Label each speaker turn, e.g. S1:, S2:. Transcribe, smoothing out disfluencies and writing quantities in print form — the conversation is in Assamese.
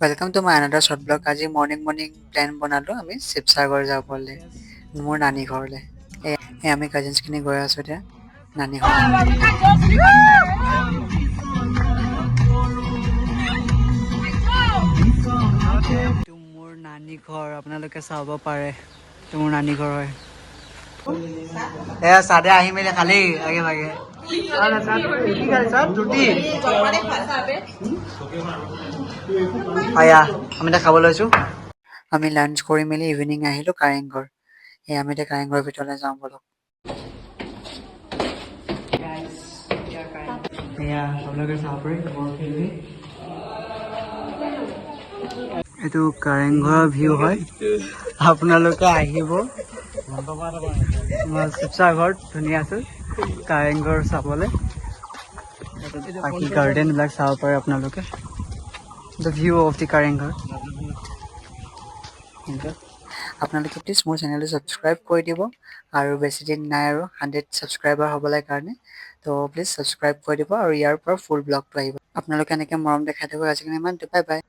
S1: Welcome to my another short blog. আজি মৰ্ণিং প্লেন বনালোঁ আমি শিৱসাগৰ যাবলৈ, মোৰ নানী ঘৰলৈ। আমি কাজিনছখিনি গৈ আছোঁ এতিয়া নানী ঘৰ। এইটো মোৰ নানী ঘৰ, আপোনালোকে চাব পাৰে। এইটো মোৰ নানী ঘৰ হয়। চাদে আহি মেলি খালি আগে ভাগে আমি এতিয়া খাব লৈছোঁ। আমি লাঞ্চ কৰি মেলি ইভিনিং আহিলোঁ কাৰেংঘৰ। আমি এতিয়া কাৰেংঘৰৰ ভিতৰলৈ যাওঁ বলক। আপোনালোকে চাব পাৰে এইটো কাৰেংঘৰৰ ভিউ হয়। আপোনালোকে আহিব শিৱসাগৰত, ধুনীয়া আছে কাৰেংঘৰ চাবলৈ। বাকী গাৰ্ডেনবিলাক চাব পাৰে আপোনালোকে। The view of the Kareng Ghar. আপোনালোকে প্লিজ মোৰ চেনেলটো ছাবস্ক্ৰাইব কৰি দিব, আৰু বেছি দিন নাই আৰু 100 ছাবস্ক্ৰাইবাৰ হ'বলৈ কাৰণে। তো প্লিজ ছাবস্ক্ৰাইব কৰি দিব, আৰু ইয়াৰ পৰা ফুল ব্লগটো আহিব। আপোনালোকে এনেকৈ মৰম দেখাই থাকিব। আজিকালি ইমান বাই বাই।